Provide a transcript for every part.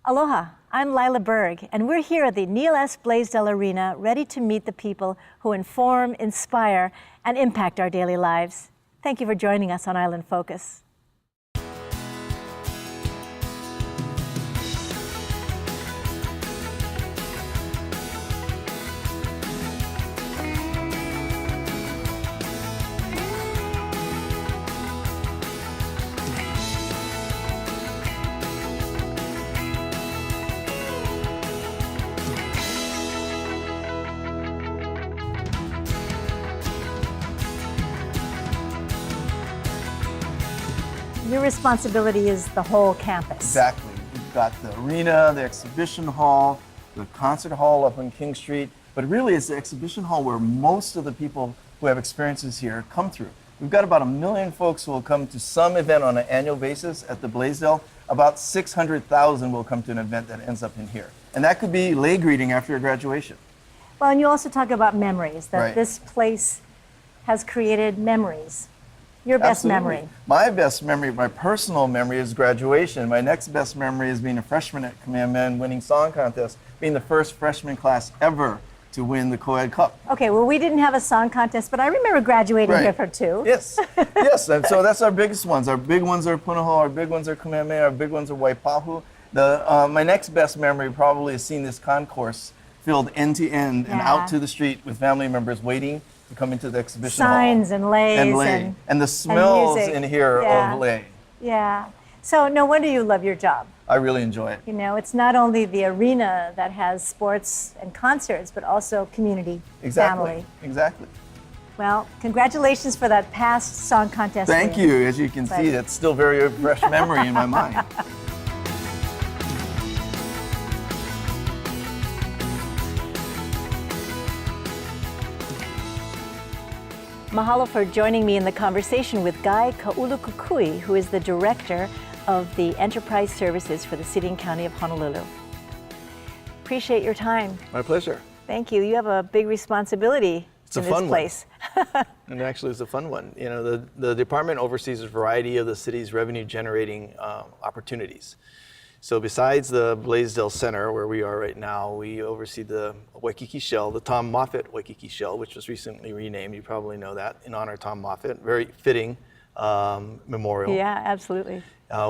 Aloha, I'm Lyla Berg, and we're here at the Neal S. Blaisdell Arena, ready to meet the people who inform, inspire, and impact our daily lives. Thank you for joining us on Island Focus. Your responsibility is the whole campus. Exactly. We've got the arena, the exhibition hall, the concert hall up on King Street, but really it's the exhibition hall where most of the people who have experiences here come through. We've got about 1 million folks who will come to some event on an annual basis at the Blaisdell. About 600,000 will come to an event that ends up in here. And that could be lay greeting after your graduation. Well, and you also talk about memories, that Right. this place has created memories. Your best Absolutely. memory. My best memory, my personal memory is graduation. My next best memory is being a freshman at Kamehameha, winning song contest, being the first freshman class ever to win the Co-Ed Cup. Okay, well, we didn't have a song contest, but I remember graduating Right. here for two. Yes, yes, and so that's our biggest ones. Our big ones are Punahou, our big ones are Kamehameha, our big ones are Waipahu. My next best memory probably is seeing this concourse filled end to end and Yeah. out to the street with family members waiting to come into the exhibition hall. Signs and lays And lay. And the smells music. in here Yeah. of lay. Yeah. So no wonder you love your job. I really enjoy it. You know, it's not only the arena that has sports and concerts, but also community, Exactly, family. exactly. Well, congratulations for that past song contest. Thank win. you. As you can see, that's still very fresh memory in my mind. Mahalo for joining me in the conversation with Guy Kaulukukui, who is the Director of the Enterprise Services for the City and County of Honolulu. Appreciate your time. My pleasure. Thank you. You have a big responsibility in this place. And actually, it's a fun one. You know, the department oversees a variety of the city's revenue-generating opportunities. So besides the Blaisdell Center, where we are right now, we oversee the Waikiki Shell, the Tom Moffett Waikiki Shell, which was recently renamed. You probably know that, in honor of Tom Moffett. Very fitting memorial. Yeah, absolutely.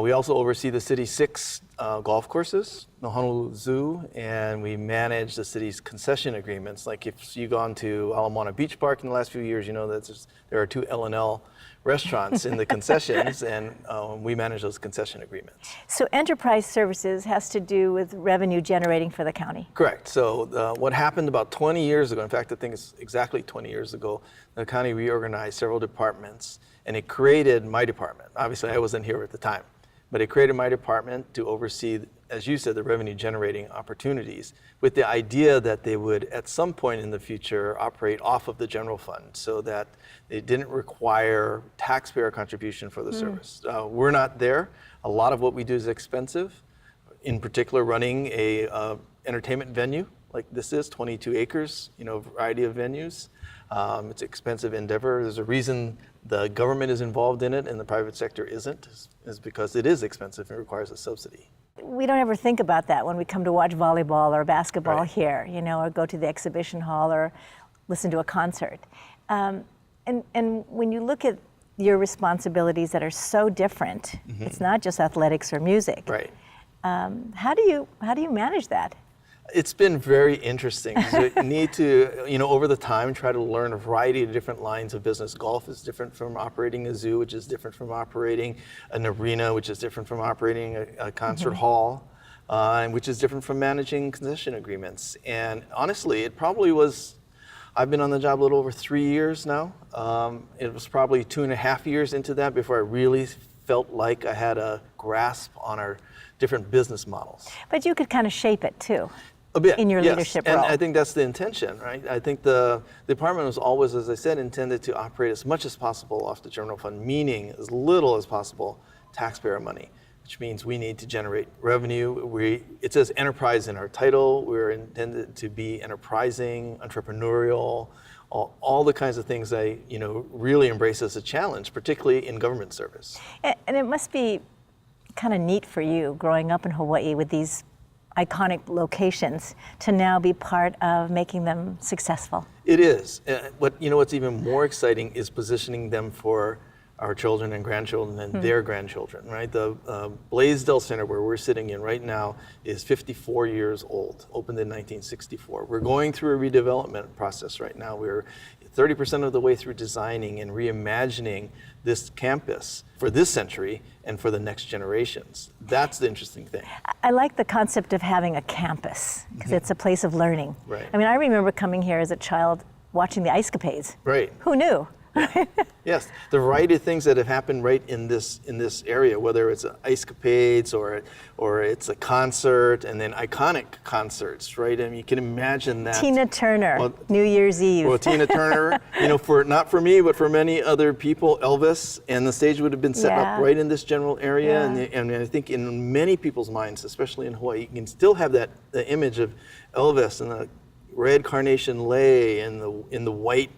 We also oversee the city's 6 golf courses, the Honolulu Zoo, and we manage the city's concession agreements. Like if you've gone to Ala Moana Beach Park in the last few years, you know that there are 2 L&L restaurants in the concessions, and we manage those concession agreements. So Enterprise Services has to do with revenue generating for the county. Correct. So what happened about 20 years ago, in fact, I think it's exactly 20 years ago, the county reorganized several departments, and it created my department. Obviously, I wasn't here at the time, but it created my department to oversee, as you said, the revenue generating opportunities, with the idea that they would, at some point in the future, operate off of the general fund so that they didn't require taxpayer contribution for the service. We're not there. A lot of what we do is expensive. In particular, running a entertainment venue like this is, 22 acres, you know, a variety of venues. It's an expensive endeavor. There's a reason the government is involved in it and the private sector isn't, is because it is expensive and requires a subsidy. We don't ever think about that when we come to watch volleyball or basketball Right. here, you know, or go to the exhibition hall or listen to a concert. And when you look at your responsibilities that are so different, it's not just athletics or music. Right. How do you manage that? It's been very interesting. You need to, you know, over the time, try to learn a variety of different lines of business. Golf is different from operating a zoo, which is different from operating an arena, which is different from operating a concert hall, and which is different from managing concession agreements. And honestly, it probably was, I've been on the job a little over 3 years now. It was probably 2.5 years into that before I really felt like I had a grasp on our different business models. But you could kind of shape it too. A bit, in your yes. leadership and role. I think that's the intention, right? I think the department was always, as I said, intended to operate as much as possible off the general fund, meaning as little as possible taxpayer money, which means we need to generate revenue. It says enterprise in our title. We're intended to be enterprising, entrepreneurial, all the kinds of things I, you know, really embrace as a challenge, particularly in government service. And it must be kind of neat for you growing up in Hawaii with these iconic locations to now be part of making them successful. It is. What's even more exciting is positioning them for our children and grandchildren and their grandchildren, right? The Blaisdell Center, where we're sitting in right now, is 54 years old, opened in 1964. We're going through a redevelopment process right now. We're 30% of the way through designing and reimagining this campus for this century and for the next generations. That's the interesting thing. I like the concept of having a campus because it's a place of learning. Right. I mean, I remember coming here as a child watching the Ice Capades. Right. Who knew? Yes, the variety of things that have happened right in this area, whether it's ice capades or it's a concert, and then iconic concerts, right? I mean, you can imagine that. Tina Turner, New Year's Eve. Well, Tina Turner, for not for me, but for many other people, Elvis, and the stage would have been set up right in this general area, and I think in many people's minds, especially in Hawaii, you can still have the image of Elvis and the red carnation lei and in the white,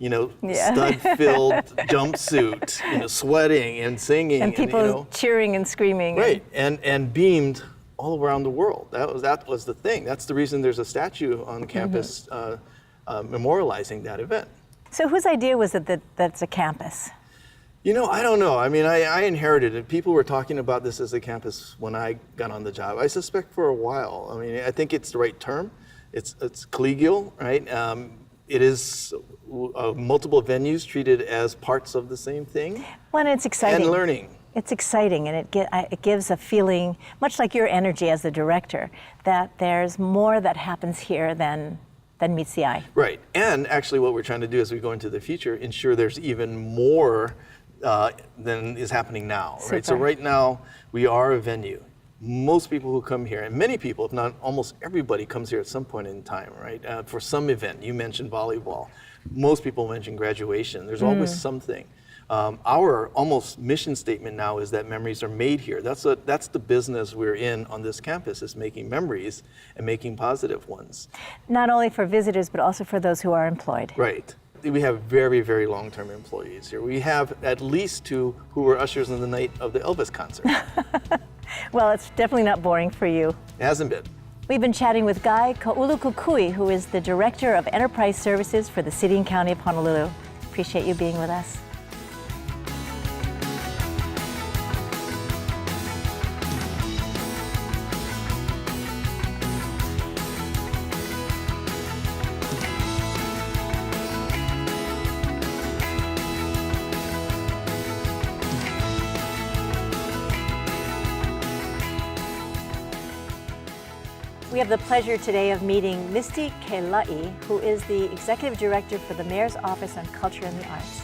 stud-filled jumpsuit, sweating and singing. And people cheering and screaming. Right, and beamed all around the world. That was the thing. That's the reason there's a statue on campus memorializing that event. So whose idea was it that's a campus? I don't know. I mean, I inherited it. People were talking about this as a campus when I got on the job. I suspect for a while. I mean, I think it's the right term. It's collegial, right? It is multiple venues treated as parts of the same thing. Well, and it's exciting. And learning. It's exciting, and it gives a feeling, much like your energy as the director, that there's more that happens here than meets the eye. Right, and actually what we're trying to do as we go into the future, ensure there's even more than is happening now, Super. right? So right now, we are a venue. Most people who come here, and many people, if not almost everybody, comes here at some point in time, right? For some event. You mentioned volleyball. Most people mention graduation. There's always something. Our almost mission statement now is that memories are made here. That's the business we're in on this campus, is making memories and making positive ones. Not only for visitors, but also for those who are employed. Right. We have very, very long-term employees here. We have at least 2 who were ushers on the night of the Elvis concert. Well, it's definitely not boring for you. It hasn't been. We've been chatting with Guy Kaulukukui, who is the Director of Enterprise Services for the City and County of Honolulu. Appreciate you being with us. We have the pleasure today of meeting Misty Kelai, who is the Executive Director for the Mayor's Office on Culture and the Arts.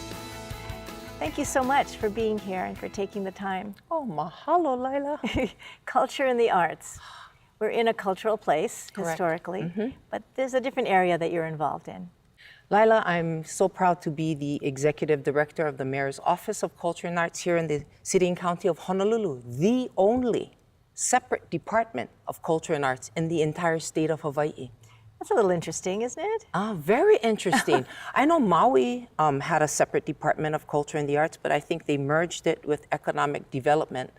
Thank you so much for being here and for taking the time. Oh, mahalo, Lyla. Culture and the arts. We're in a cultural place, historically, but there's a different area that you're involved in. Lyla, I'm so proud to be the Executive Director of the Mayor's Office of Culture and Arts here in the City and County of Honolulu, the only separate department of culture and arts in the entire state of Hawaii. That's a little interesting, isn't it? Very interesting. I know Maui had a separate department of culture and the arts, but I think they merged it with economic development.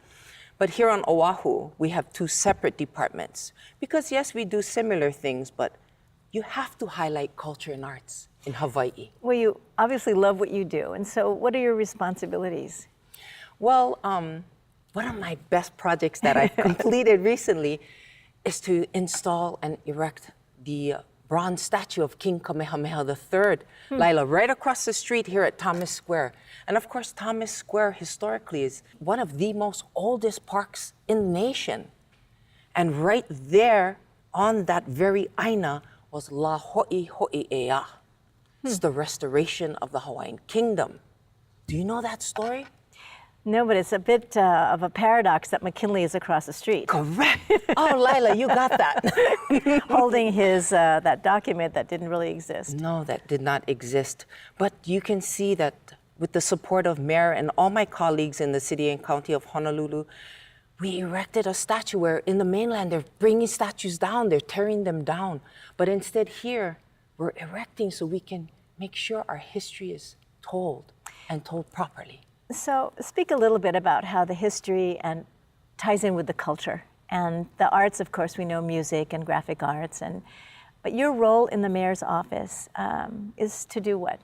But here on Oʻahu, we have 2 separate departments. Because yes, we do similar things, but you have to highlight culture and arts in Hawaii. Well, you obviously love what you do, and so what are your responsibilities? Well, one of my best projects that I've completed recently is to install and erect the bronze statue of King Kamehameha III, Lyla, right across the street here at Thomas Square. And of course, Thomas Square historically is one of the most oldest parks in the nation. And right there on that very aina was La Ho'i Ho'i'ea. It's the restoration of the Hawaiian kingdom. Do you know that story? No, but it's a bit of a paradox that McKinley is across the street. Correct. Oh, Lyla, you got that. Holding his, that document that didn't really exist. No, that did not exist. But you can see that with the support of Mayor and all my colleagues in the City and County of Honolulu, we erected a statue where in the mainland, they're bringing statues down, they're tearing them down. But instead here, we're erecting so we can make sure our history is told and told properly. So speak a little bit about how the history and ties in with the culture And the arts, of course, we know music and graphic arts. But your role in the mayor's office is to do what?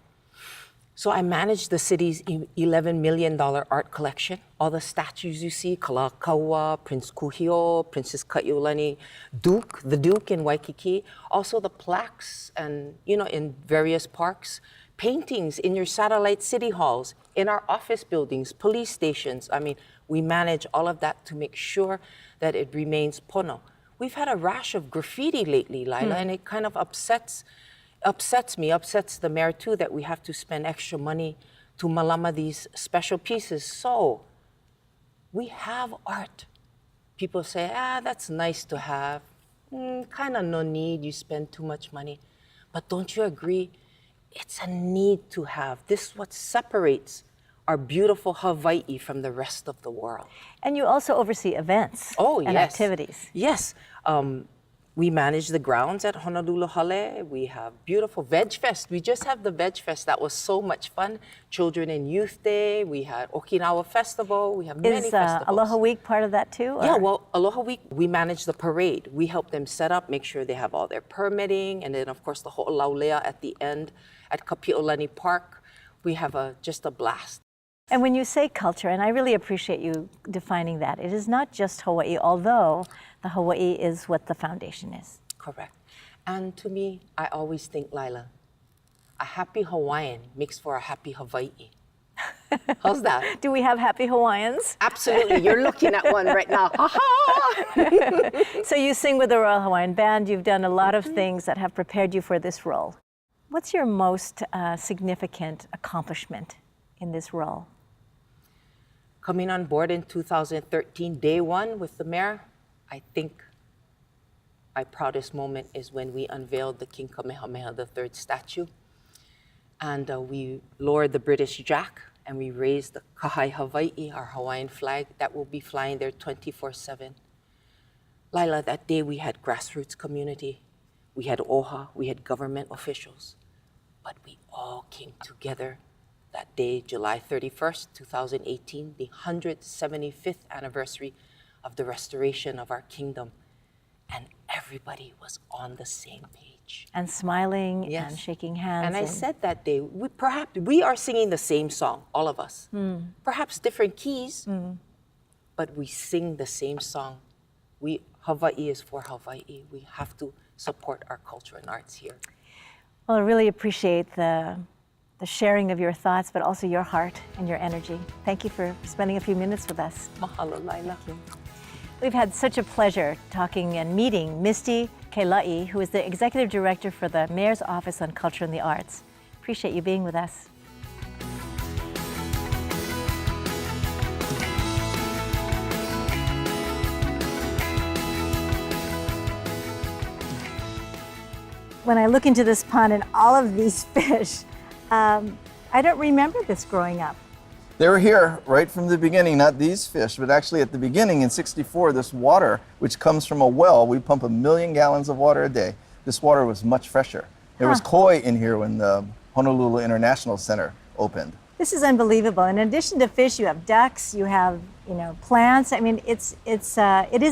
So I manage the city's $11 million art collection. All the statues you see, Kalakaua, Prince Kuhio, Princess Kaiulani, the Duke in Waikiki. Also the plaques and, in various parks. Paintings in your satellite city halls, in our office buildings, police stations. I mean, we manage all of that to make sure that it remains pono. We've had a rash of graffiti lately, Lyla, and it kind of upsets me, upsets the mayor too, that we have to spend extra money to malama these special pieces. So we have art. People say, that's nice to have. Kind of no need, you spend too much money. But don't you agree? It's a need to have. This is what separates our beautiful Hawaii from the rest of the world. And you also oversee events and activities. Yes. We manage the grounds at Honolulu Hale. We have beautiful Veg Fest. We just have the Veg Fest. That was so much fun. Children and Youth Day. We had Okinawa Festival. We have many festivals. Is Aloha Week part of that too? Or? Yeah, well, Aloha Week, we manage the parade. We help them set up, make sure they have all their permitting, and then of course the ho'olaulea at the end at Kapi'olani Park. We have just a blast. And when you say culture, and I really appreciate you defining that, it is not just Hawaii, although the Hawaii is what the foundation is. Correct. And to me, I always think, Lyla, a happy Hawaiian makes for a happy Hawaii. How's that? Do we have happy Hawaiians? Absolutely. You're looking at one right now. So you sing with the Royal Hawaiian Band. You've done a lot of things that have prepared you for this role. What's your most significant accomplishment in this role? Coming on board in 2013, day one with the mayor, I think my proudest moment is when we unveiled the King Kamehameha III statue. And we lowered the British Jack and we raised the Kahai Hawaii, our Hawaiian flag, that will be flying there 24/7. Lyla, that day we had grassroots community, we had OHA, we had government officials, but we all came together that day, July 31st, 2018, the 175th anniversary of the restoration of our kingdom. And everybody was on the same page. And smiling and shaking hands. And I said that day, we are singing the same song, all of us. Perhaps different keys, but we sing the same song. Hawaii is for Hawaii. We have to support our culture and arts here. Well, I really appreciate the sharing of your thoughts, but also your heart and your energy. Thank you for spending a few minutes with us. Mahalo, Lyla. Thank you. We've had such a pleasure talking and meeting Misty Kela'i, who is the Executive Director for the Mayor's Office on Culture and the Arts. Appreciate you being with us. When I look into this pond and all of these fish, I don't remember this growing up. They were here right from the beginning, not these fish, but actually at the beginning in '64, this water, which comes from a well, we pump 1 million gallons of water a day. This water was much fresher. There was koi in here when the Honolulu International Center opened. This is unbelievable. In addition to fish, you have ducks, you have plants. I mean, it is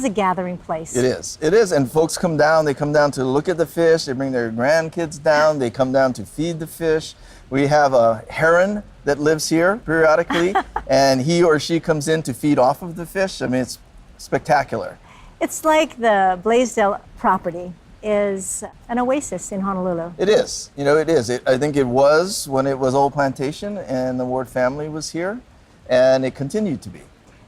a gathering place. It is, and folks come down. They come down to look at the fish. They bring their grandkids down. They come down to feed the fish. We have a heron that lives here periodically, and he or she comes in to feed off of the fish. I mean, it's spectacular. It's like the Blaisdell property is an oasis in Honolulu. It is. It is. I think it was when it was Old Plantation and the Ward family was here, and it continued to be.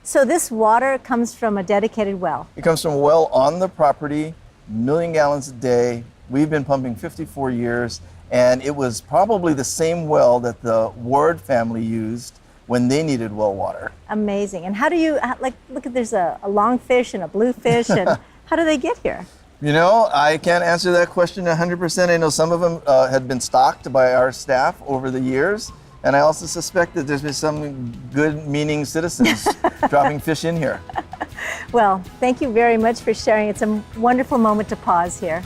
So this water comes from a dedicated well? It comes from a well on the property, 1 million gallons a day. We've been pumping 54 years, and it was probably the same well that the Ward family used when they needed well water. Amazing. And how do you, look at, there's a longfish and a bluefish, and how do they get here? I can't answer that question 100%. I know some of them had been stocked by our staff over the years, and I also suspect that there's been some good-meaning citizens dropping fish in here. Well, thank you very much for sharing. It's a wonderful moment to pause here.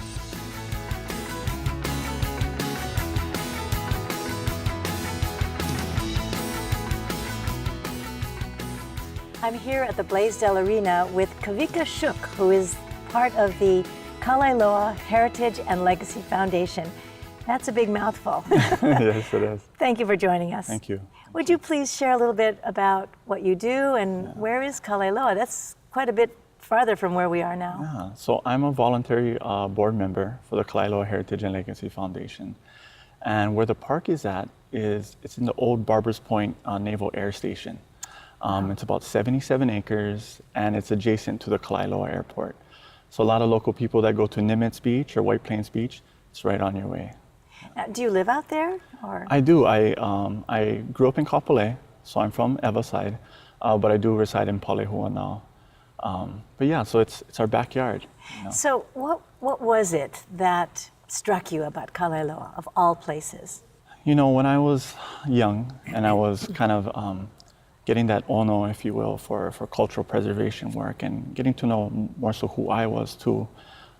I'm here at the Blaisdell Arena with Kavika Shook, who is part of the Kaulukukui Heritage and Legacy Foundation. That's a big mouthful. Yes, it is. Thank you for joining us. Thank you. Would you please share a little bit about what you do and where is Kaulukukui? That's quite a bit farther from where we are now. Yeah, so I'm a voluntary board member for the Kaulukukui Heritage and Legacy Foundation. And where the park is at is it's in the old Barbers Point Naval Air Station. It's about 77 acres and it's adjacent to the Kaulukukui Airport. So a lot of local people that go to Nimitz Beach or White Plains Beach, it's right on your way. Do you live out there? Or? I do. I grew up in Kapolei, so I'm from Ewa side, but I do reside in Palehua now. But yeah, so it's our backyard. You know? So what was it that struck you about Kaulukukui, of all places? You know, when I was young and I was kind of getting that ono, if you will, for cultural preservation work and getting to know more so who I was too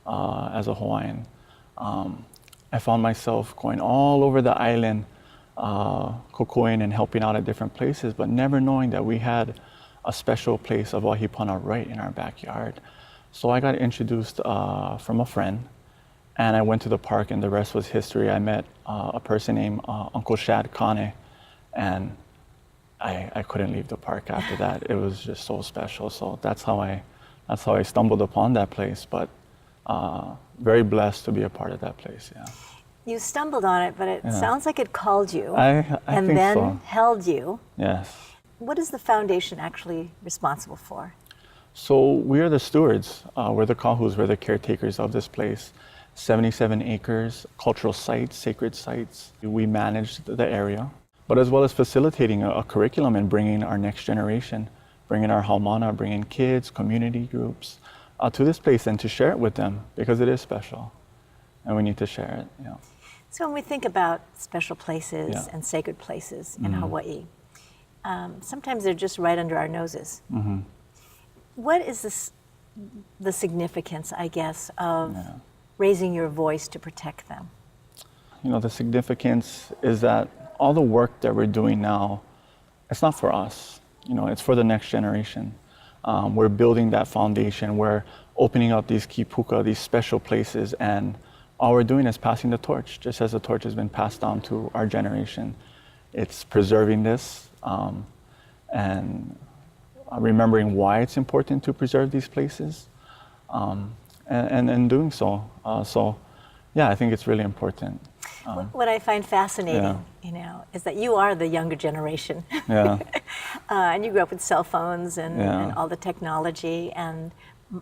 as a Hawaiian, I found myself going all over the island, kokoing and helping out at different places, but never knowing that we had a special place of wahipana right in our backyard. So I got introduced from a friend, and I went to the park, and the rest was history. I met a person named Uncle Shad Kane, and I couldn't leave the park after that. It was just so special. So that's how I stumbled upon that place. But very blessed to be a part of that place. Yeah. You stumbled on it, but it sounds like it called you I and think then so. held you. Yes. What is the foundation actually responsible for? So we are the stewards. We're the kahus. We're the caretakers of this place. 77 acres, cultural sites, sacred sites. We manage the area, but as well as facilitating a curriculum and bringing our next generation, bringing our haumana, bringing kids, community groups to this place and to share it with them because it is special and we need to share it. Yeah. So when we think about special places and sacred places in Hawaii, sometimes they're just right under our noses. What is the significance, I guess, of raising your voice to protect them? You know, the significance is that all the work that we're doing now, it's not for us. You know, it's for the next generation. We're building that foundation. We're opening up these kipuka, these special places, and all we're doing is passing the torch, just as the torch has been passed down to our generation. It's preserving this and remembering why it's important to preserve these places, and doing so. So, yeah, I think it's really important. What I find fascinating, you know, is that you are the younger generation. Yeah. And you grew up with cell phones and all the technology and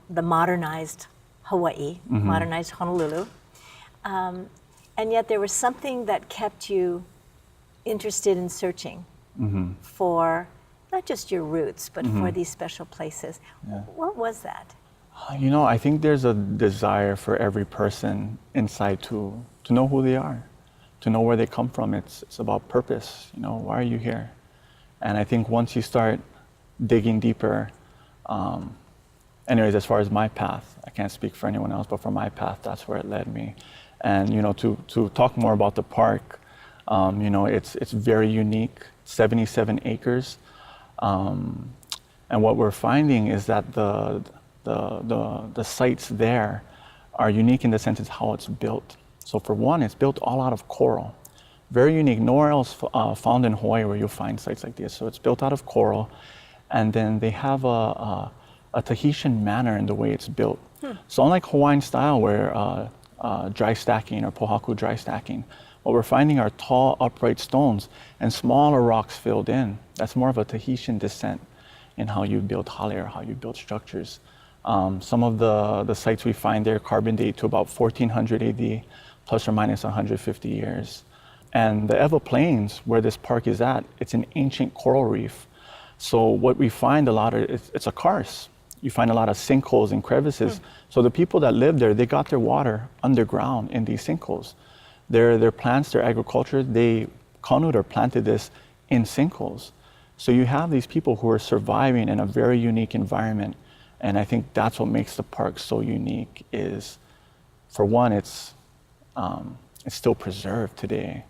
the modernized Hawaii, modernized Honolulu. And yet there was something that kept you interested in searching for not just your roots, but for these special places. What was that? You know, I think there's a desire for every person inside to know who they are, to know where they come from. It's about purpose. You know, why are you here? And I think once you start digging deeper, anyways, as far as my path, I can't speak for anyone else, but for my path, that's where it led me. And, you know, to talk more about the park, you know, it's very unique, 77 acres. And what we're finding is that the sites there are unique in the sense it's how it's built. So for one, it's built all out of coral. Very unique, nowhere else found in Hawaii where you'll find sites like this. So it's built out of coral, and then they have a Tahitian manner in the way it's built. So unlike Hawaiian style where dry stacking or pohaku dry stacking, what we're finding are tall upright stones and smaller rocks filled in. That's more of a Tahitian descent in how you build hale or how you build structures. Some of the sites we find there carbon date to about 1400 AD, plus or minus 150 years. And the Ewa Plains, where this park is at, it's an ancient coral reef. So what we find a lot of, it's a karst. You find a lot of sinkholes and crevices. So the people that live there, they got their water underground in these sinkholes. Their plants, their agriculture, they canoed or planted this in sinkholes. So you have these people who are surviving in a very unique environment. And I think that's what makes the park so unique is, for one, it's still preserved today.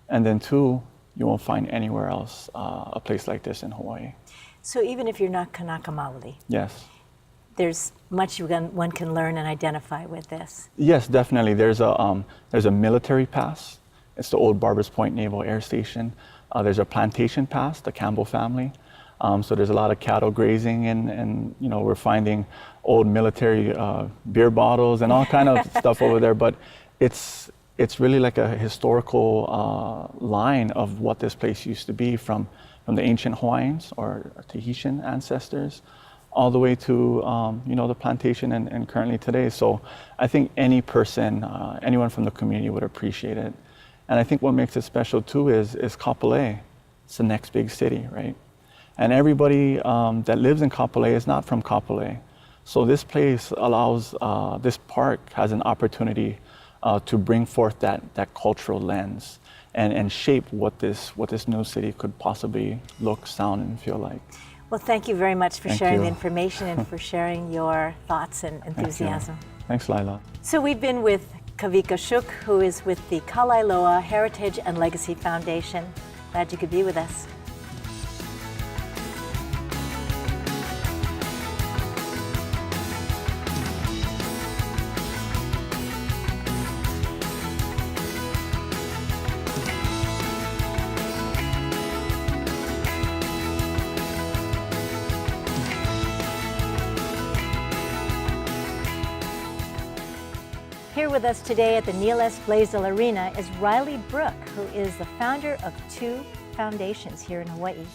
And then two, you won't find anywhere else a place like this in Hawaii. So even if you're not Kanaka Maoli, Yes. there's much one can learn and identify with this. Yes, definitely. There's a military pass. It's the old Barbers Point Naval Air Station. There's a plantation pass, the Campbell family. So there's a lot of cattle grazing, and you know, we're finding old military beer bottles and all kind of stuff over there. But it's really like a historical line of what this place used to be from the ancient Hawaiians or Tahitian ancestors, all the way to you know, the plantation and currently today. So I think any person, anyone from the community would appreciate it. And I think what makes it special too is Kapolei. It's the next big city, right? And everybody that lives in Kapolei is not from Kapolei. So this place allows, this park has an opportunity to bring forth that cultural lens and shape what this new city could possibly look, sound, and feel like. Well, thank you very much for sharing the you. information and for sharing your thoughts and enthusiasm. Thanks, Lyla. So we've been with Kavika Shuk, who is with the Kalailoa Heritage and Legacy Foundation. Glad you could be with us. Here with us today at the Neal S. Blaisdell Arena is Lyla Berg, who is the founder of 2 foundations here in Hawaii.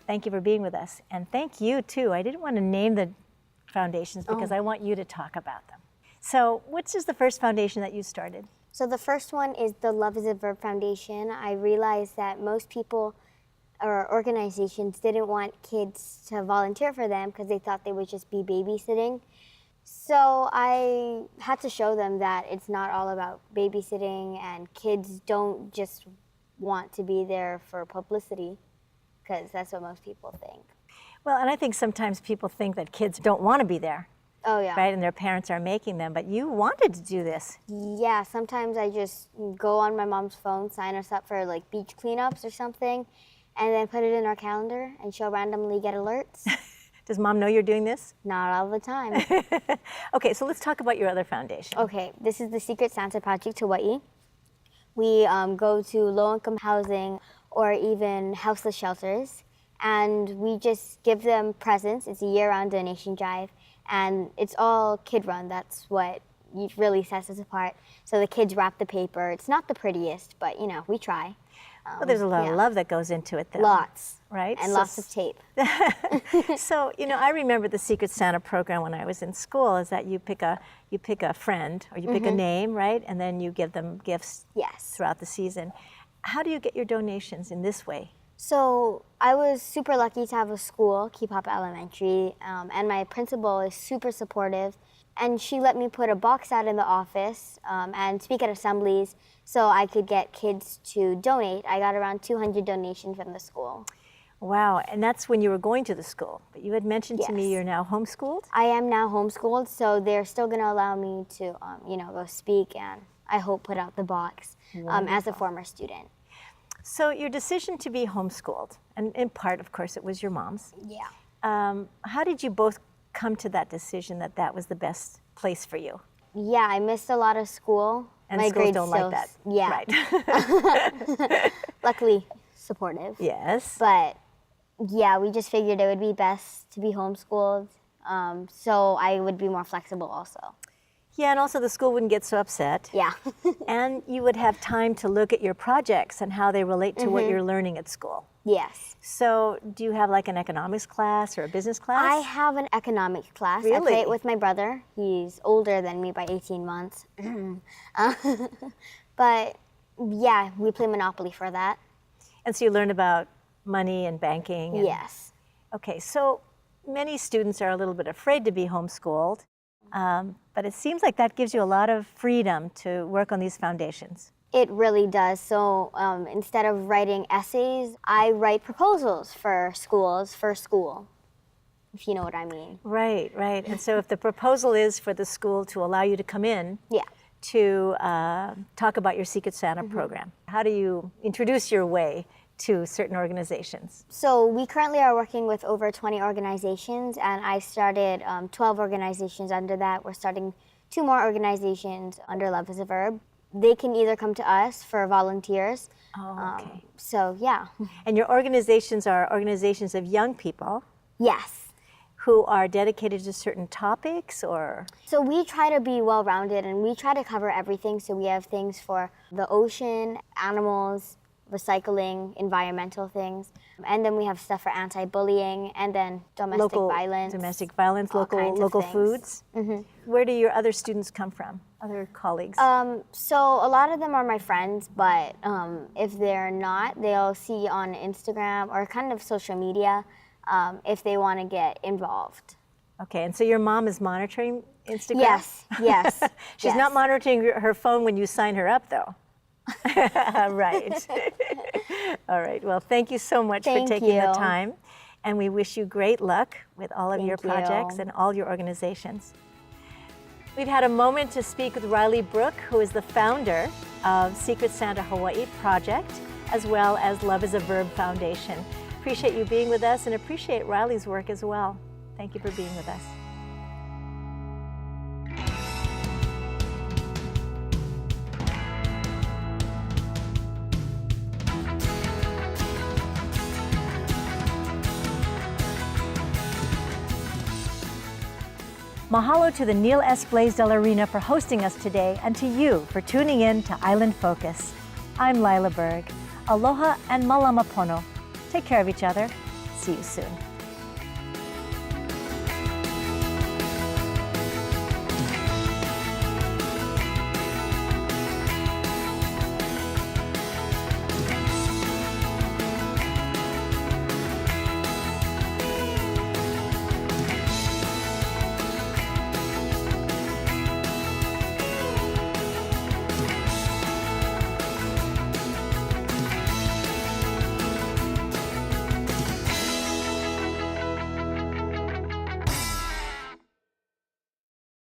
Thank you for being with us. And thank you too. I didn't want to name the foundations because I want you to talk about them. So which is the first foundation that you started? So the first one is the Love is a Verb Foundation. I realized that most people or organizations didn't want kids to volunteer for them because they thought they would just be babysitting. So I had to show them that it's not all about babysitting, and kids don't just want to be there for publicity, because that's what most people think. Well, and I think sometimes people think that kids don't want to be there, Oh yeah. right? And their parents are making them, but you wanted to do this. Yeah, sometimes I just go on my mom's phone, sign us up for like beach cleanups or something, and then put it in our calendar, and she'll randomly get alerts. Does Mom know you're doing this? Not all the time. Okay, so let's talk about your other foundation. Okay, this is the Secret Santa Project Hawaii. We go to low-income housing or even houseless shelters, and we just give them presents. It's a year-round donation drive, and it's all kid-run. That's what really sets us apart. So the kids wrap the paper. It's not the prettiest, but you know, we try. Well, there's a lot of love that goes into it, though. Lots. Right? And So lots of tape. So, you know, I remember the Secret Santa program when I was in school is that you pick a friend or you pick a name, right? And then you give them gifts Yes. throughout the season. How do you get your donations in this way? So I was super lucky to have a school, Kipapa Elementary, and my principal is super supportive. And she let me put a box out in the office and speak at assemblies so I could get kids to donate. I got around 200 donations from the school. Wow, and that's when you were going to the school. But you had mentioned to me Yes. you're now homeschooled? I am now homeschooled, so they're still going to allow me to, you know, go speak and I hope put out the box as a former student. So your decision to be homeschooled, and in part, of course, it was your mom's. Yeah. How did you both come to that decision that that was the best place for you? Yeah, I missed a lot of school. And my schools grades don't like that. Yeah. Right. Luckily, supportive. Yes. But yeah, we just figured it would be best to be homeschooled, so I would be more flexible also. Yeah, and also the school wouldn't get so upset. Yeah. And you would have time to look at your projects and how they relate to what you're learning at school. Yes. So do you have like an economics class or a business class? I have an economics class. I Really? play it with my brother. He's older than me by 18 months. But yeah, we play Monopoly for that. And so you learn about money and banking. And, Yes. Okay, so many students are a little bit afraid to be homeschooled, but it seems like that gives you a lot of freedom to work on these foundations. It really does. So instead of writing essays, I write proposals for schools for school, if you know what I mean. Right, right. And so if the proposal is for the school to allow you to come in Yeah. to talk about your Secret Santa program, how do you introduce your way to certain organizations? So we currently are working with over 20 organizations, and I started 12 organizations under that. We're starting 2 more organizations under Love is a Verb. They can either come to us for volunteers. Oh, okay. So yeah. And your organizations are organizations of young people Yes. who are dedicated to certain topics, or? So we try to be well-rounded, and we try to cover everything. So we have things for the ocean, animals, recycling, environmental things. And then we have stuff for anti-bullying, and then domestic violence. Domestic violence, all kinds of local things. foods. Where do your other students come from, other colleagues? So a lot of them are my friends, but if they're not, they'll see on Instagram or kind of social media if they want to get involved. Okay, and so your mom is monitoring Instagram? Yes, yes. She's not monitoring her phone when you sign her up, though. Right. All right. Well, thank you so much for taking the time. And we wish you great luck with all of your projects and all your organizations. We've had a moment to speak with Lyla Berg, who is the founder of Secret Santa Hawaii Project, as well as Love is a Verb Foundation. Appreciate you being with us and appreciate Riley's work as well. Thank you for being with us. Mahalo to the Neal S. Blaisdell Arena for hosting us today, and to you for tuning in to Island Focus. I'm Lyla Berg. Aloha and malama pono. Take care of each other. See you soon.